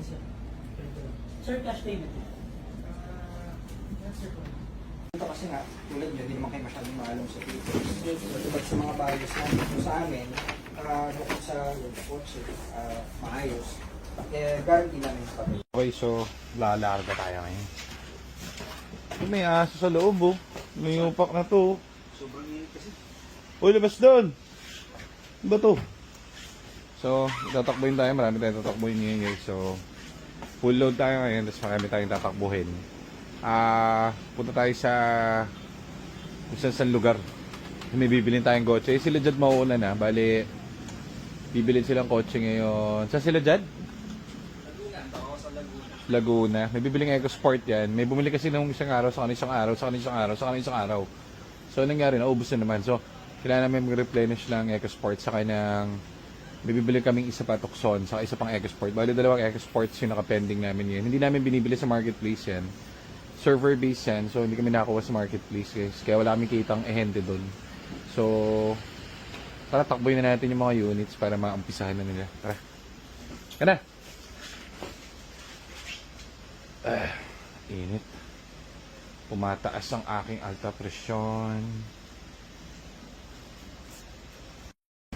sir. Sir, cash payment. Yes, sir. Ito kasi nga, tulad nyo, hindi naman kayo masyadong maalam sa papers. Tulad sa mga bios namin, kung sa amin, bukod sa kotse, maayos, guarantee namin sa papel. Okay, so lalarga tayo ngayon. May aso sa loob, oh. May upak na to. Sobrang init kasi. Uy, labas doon! Ano ba to? So, tatakbuhin tayo. Marami tayong tatakbuhin ngayon, guys. So, full load tayo ngayon. Tapos marami tayong tatakbuhin. Punta tayo sa isang lugar. May bibilin tayong kotse. Sila Jad mauuna na. Bali, bibilin silang kotse ngayon. Saan sila Jad? Laguna. May bibiling EcoSport yan. May bumili kasi nung isang araw, sa isang araw. So, nangyari, naubos na naman. So, kailangan namin mag-replenish ng EcoSport sa ng may bibili kaming isa pa Tucson, saka isa pang EcoSport. Bali, dalawang EcoSports yung nakapending namin yun. Hindi namin binibili sa marketplace yan. Server-based yan. So, hindi kami nakakuha sa marketplace, guys. Kaya wala kami kitang ehente doon. So, tara, takboy na natin yung mga units para maumpisahan na nila. Tara. Kana! Init. Pumataas ang aking alta presyon.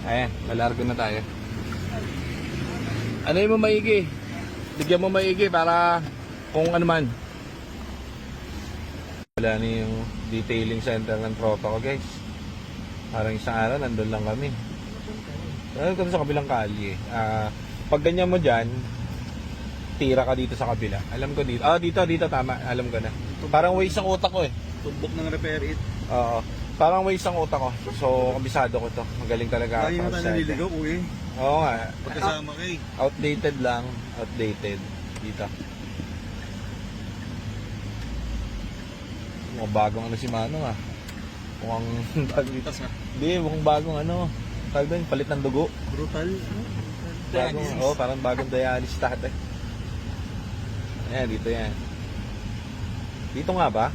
Ayan, lalargo na tayo. Ano yung maigi? Bigyan mo maigi para kung ano man. Wala na yung detailing center ng tropa ko, guys. Parang isang araw, nandun lang kami. Nandun kami sa kabilang kalye. Pag ganyan mo dyan, tira ka dito sa kabila. Alam ko dito. Dito, tama. Alam ko na. Parang waste ang utak ko eh. Tumbok ng repair it. Oo. Parang waste ang utak ko. So, kabisado ko to. Magaling talaga. Lagi mo tayo naliligaw, uwi. Oo nga. Pagkasama kay. Outdated lang. Outdated. Dito. Mukhang bagong ano si Manong ah. Mukhang bagong dito. Hindi, mukhang bagong ano. Tawag doon, palit ng dugo. Brutal. Bagong, parang bagong dialysis tatay. Ayan, dito yan. Dito nga ba?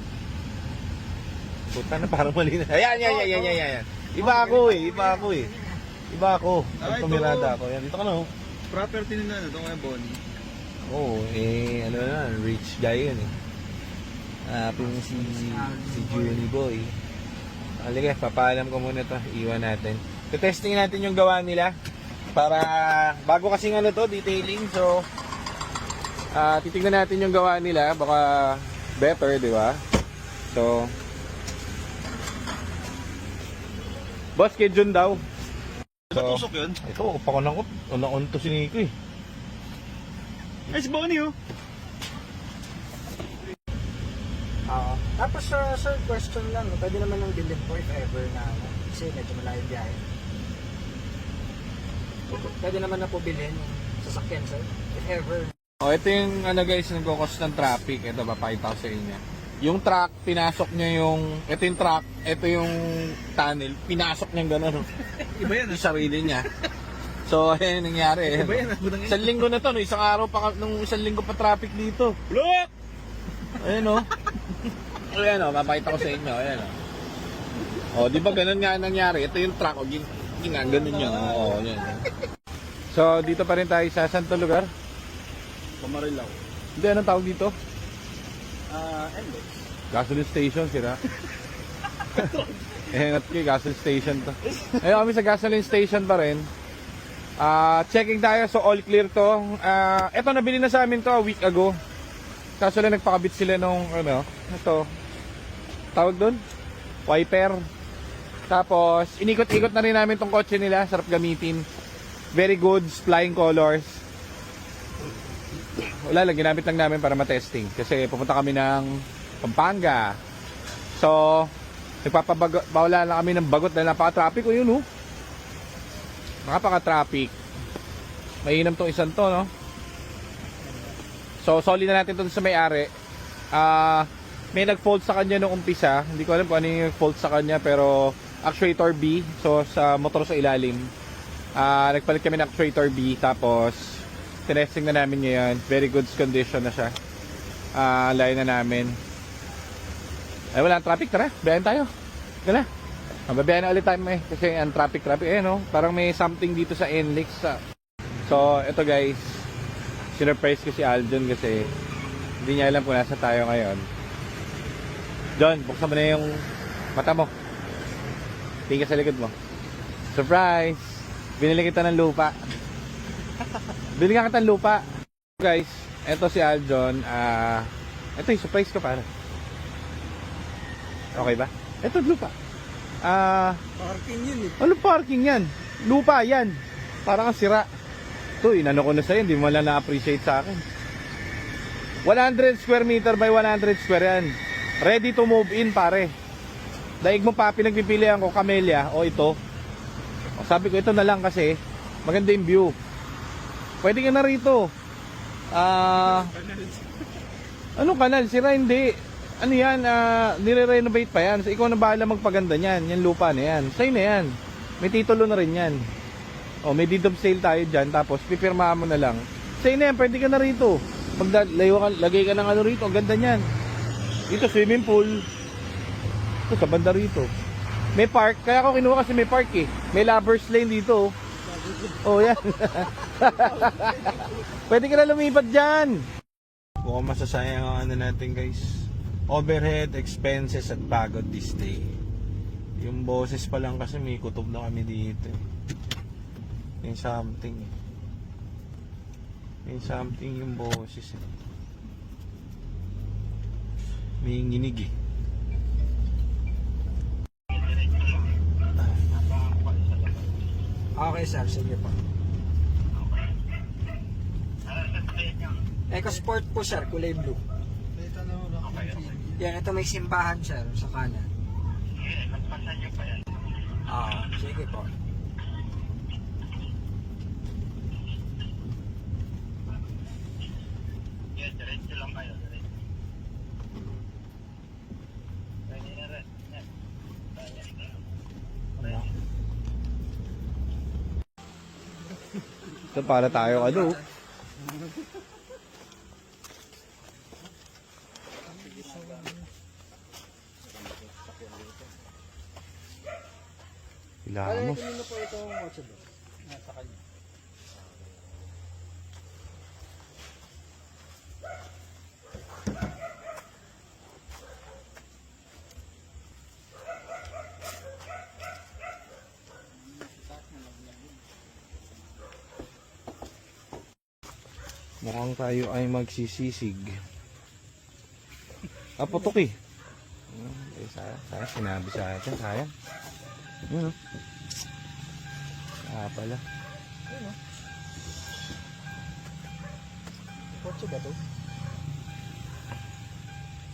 Puta na, parang mali na. Ayan. Iba ako eh. Ang tumirada ako. Yan, dito ka na oh. Property nila na ito kaya Bonnie. Oo, ano na, rich guy yun eh. Si Junie Boy. Halika, papaalam ko muna to. Iwan natin. Testing natin yung gawa nila. Para, bago kasing ano to, detailing. So, titignan natin yung gawa nila. Baka better, di ba? So, Boss, kay Jun daw. So, Tusok yun? ito, pakunangkot. Unang to si Nico eh. Ay, si Bonnie oh. Tapos, sir, question lang. Pwede naman ng bilhin po if ever na kasi medyo malayo biyahe. Pwede naman na po bilhin yung sasakyan, sir, if ever. Ito yung guys, nagkukos ng traffic. Ito, papakita ko sa inyo. Yung truck, pinasok niya yung... Ito yung truck, ito yung tunnel. Pinasok niya gano'n. Iba yan Yung sarili niya. So, ayan nangyari. Iba yan. Isang linggo na to, no? Isang araw pa, nung isang linggo pa traffic dito. Look! Ayan o. Ayan o, papakita ko sa inyo. Ayan o. Di ba ganun nga nangyari? Ito yung truck, ganun niya. Oo, yan. So, dito pa rin tayo sa Santo lugar. Pamarilaw. Hindi, anong tawag dito? Endex. Gasoline station, sira. At gasoline station to. Ayun kami sa gasoline station pa rin. Checking tayo, so all clear to. Ito, nabili na sa amin to a week ago. Kaso lang nagpakabit sila nung, ito. Tawag doon? Wiper. Tapos, inikot-ikot na rin namin tong kotse nila. Sarap gamitin. Very good, flying colors. Wala lang, ginamit lang namin para matesting. Kasi pupunta kami ng Pampanga. So, nagpapabawala lang kami ng bagot dahil napaka-traffic. O yun, oh. Napaka-traffic. Mainam tong isang to, no? So, solid na natin ito sa may-ari. May nag-fault sa kanya nung umpisa. Hindi ko alam kung ano yung fault sa kanya, pero actuator B. So, sa motor sa ilalim. Nagpalit kami ng actuator B. Tapos, tinesting na namin ngayon. Very good condition na siya. Layo na namin. Ay, wala ang traffic. Tara, bayan tayo. Gala. Babayan na ulit tayo kasi ang traffic. Parang may something dito sa NLEX. So, ito guys. sinurprise ko si Aldon kasi hindi niya alam kung nasa tayo ngayon. John, buksan mo na yung mata mo. Tingin sa likod mo. Surprise! Binili kita ng lupa. Binili kita ng lupa. Guys, eto si Aldon. Eto yung surprise ko para. Okay ba? Eto lupa. Parking yun eh. Ano parking yan? Lupa yan. Parang ang sira. Ito, inano ko na sa'yo. Hindi mo lang na-appreciate sa akin. 100 square meter by 100 square yan. Ready to move in, pare. Daig mo pa, pinagpipilian ko, camellia o ito. O, sabi ko, ito na lang kasi maganda yung view. Pwede ka na rito. Anong kanal? Sira hindi. Ano yan? Nire-renovate pa yan. So, ikaw na bahala magpaganda niyan. Yan lupa na yan. Sa'yo na yan. May titulo na rin yan. O, may deed of sale tayo dyan. Tapos, pipirmahan mo na lang. Sa'yo na yan. Pwede ka na rito. Lagay ka ng ano rito. Ang ganda niyan. Dito, swimming pool. Ito, sa banda rito. May park. Kaya ako kinuha kasi may park eh. May lovers lane dito. Oh, yan. Pwede ka na lumipat dyan. Mukhang masasayang ang ano natin guys. Overhead, expenses at pagod this day. Yung boses pa lang kasi may kutob na kami dito eh. May something eh. May something yung boses eh. May nginig eh. Okay sir, sige po. Eco Sport po sir, kulay blue. Yan, ito may simbahan sir sa kanan. Sige po. Diretso lang kayo. Ito para tayo ano. Ilamos. Kanino po itong kotse doon? Nasa kanya. Mukhang tayo ay magsisisig. Putok eh. Sayang, sinabi sa atin. Sayang. Yun o. Pala. Ayun o. Kotse ba ito?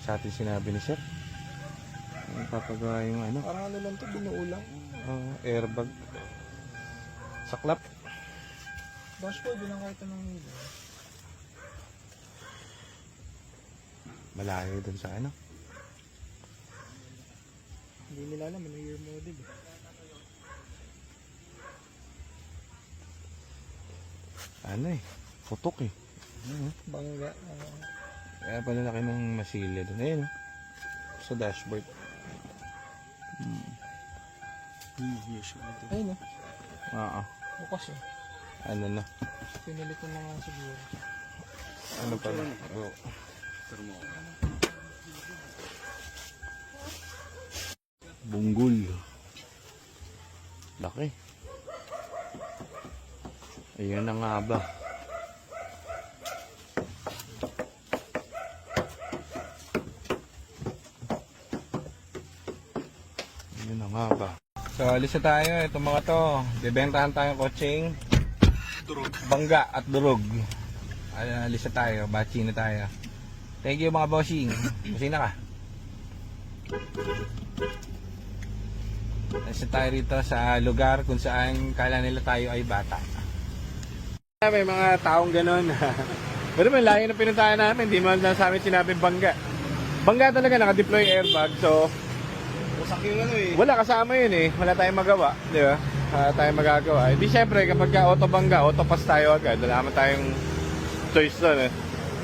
Sa atin sinabi ni sir. Ang papagawa yung ano. Parang ano lang ito, binuulang. Airbag. Saklap. Dashboard, bilang kahit anong nila. Malayo dun sa ano. Hindi nila alam, ano year model eh. Ano eh. Putok eh. Bangga. Kaya pala laki ng masilya dun. Ayun. Sa dashboard. Ayun o. Oo. Bukas eh. Ano na. Pinilit ko na nga siguro. Ano pala. Oo. Bunggol. Laki. Ayan na nga ba. Ayan na nga ba. So, alis na tayo. Itong mga to. Bibentahan tayong coaching. Bangga at durog. Alis na tayo. Bachi na tayo. Thank you mga bossing. Busina ka. Alis na tayo rito sa lugar kung saan kala nila tayo ay bata. May mga taong ganun. Pero may layo na pinuntahan namin. Hindi man lang sa amin sinabing bangga. Bangga talaga, naka-deploy airbag. So, Wasak yung ano eh. wala kasama yun eh. Wala tayong magawa. Di ba? Wala tayong magagawa. Hindi syempre, kapag auto bangga, auto pass tayo agad. Wala naman tayong choice doon eh.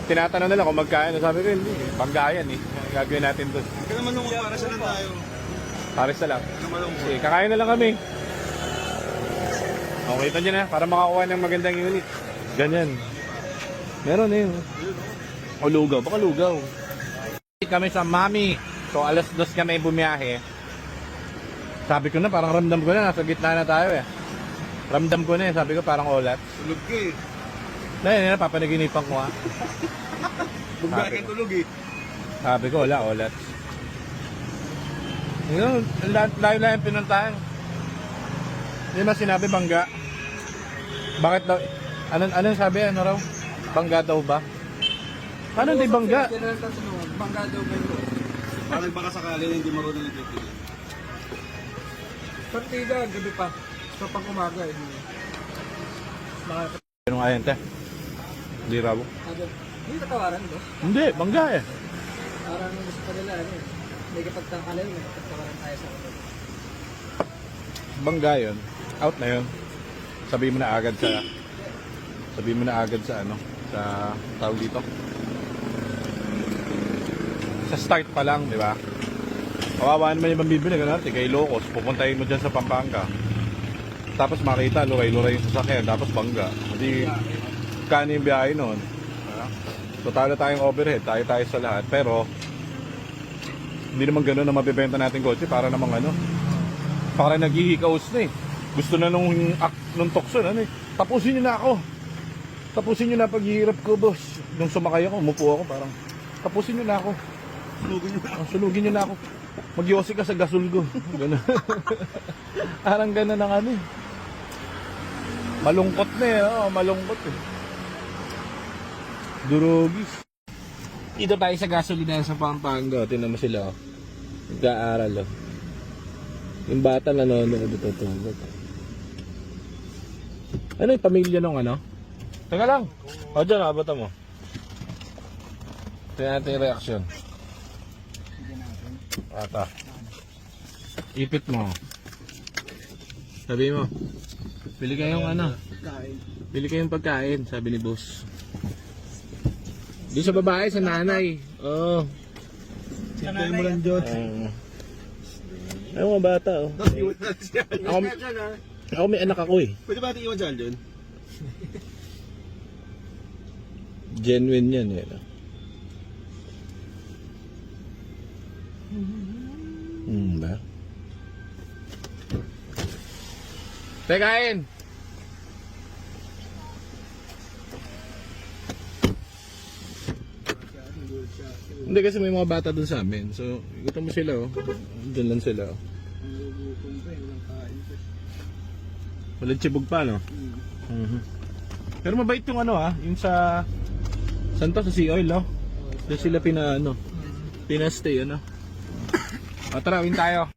Tinatanong nila kung magkano. Sabi ko, hindi. Bangga yan eh. Gagawin natin doon. Hindi naman nung para sa tayo. Pares na lang. Sige, kakain na lang kami. Okay, ito dyan na. Para makakuha ng magandang unit. Ganyan. Meron eh. O lugaw, baka lugaw. Kami sa Mami. So alas 2 kami bumiyahe. Sabi ko na, parang ramdam ko na, nasa gitna na tayo eh. Ramdam ko na eh, sabi ko parang olat. Tulog ka eh. Na, papanaginipan ko ha. Bugla ka tulog eh. Sabi ko, wala, olat. Yun, layo-layo yung pinuntahan. Hindi naman sinabi bangga. Bakit daw, anong sabi, ano raw? Bangga daw ba? Ano hindi bangga? Bangga daw ba yun? Parang baka sakali na hindi marunong nagtitigil. Partida, gabi pa. So pang umaga eh. Anong ayan, te? Hindi raw. Hindi katawaran ba? Hindi, bangga eh. Parang gusto pa nila ano eh. May kapagtangkalay, may kapagtawaran tayo sa kanila. Bangga yun. Out na yun. Sabihin mo na agad sa ano, sa tawag dito. Sa start pa lang, di ba? Kawawa naman yung mambibili, gano'n, kay Locos, pupuntahin mo dyan sa Pampanga. Tapos makita, luray-luray yung sasakyan, tapos bangga. Hindi, kani yung biyahe noon. So talo tayong overhead, tayo sa lahat. Pero, hindi naman gano'n na mabibenta natin kotse para namang ano. Para naghihikaos na eh. Gusto na nung tukso na eh. Tapusin nyo na ako. Tapusin nyo na paghihirap ko, boss. Nung sumakay ako, umupo ako, parang, tapusin nyo na ako. Sunugin nyo na ako. Magyosi ka sa gasol ko. Ganun. Parang gano'n ang ano eh. Malungkot na eh. Oh, malungkot eh. Durugis. Dito tayo sa gasolina sa Pampanga. Tingnan mo sila oh. Nag-aaral oh. Yung bata nanonood dito tungkol. Ano yung pamilya nung ano? Teka lang. O dyan, abata mo. Tingnan natin yung reaction. Ata. Ipit mo. Sabi mo. Pili kayong ano? Pili kayong pagkain, sabi ni boss. Doon sa babae, sa nanay. Oo. Siyempre mo lang Diyos. Ay, mga bata oh. Ako may anak ako eh. Pwede ba natin iwan dyan, John? Genuine yan eh. Ba? Pekain! Hindi kasi may mga bata dun sa amin. So, ikutan mo sila oh. Dun lang sila oh. Walang chibog pa no? Pero mabait yung ano ah. Yung sa... Saan to? Sa Sea Oil no? Doon sila pinastay ano. O tara, win tayo.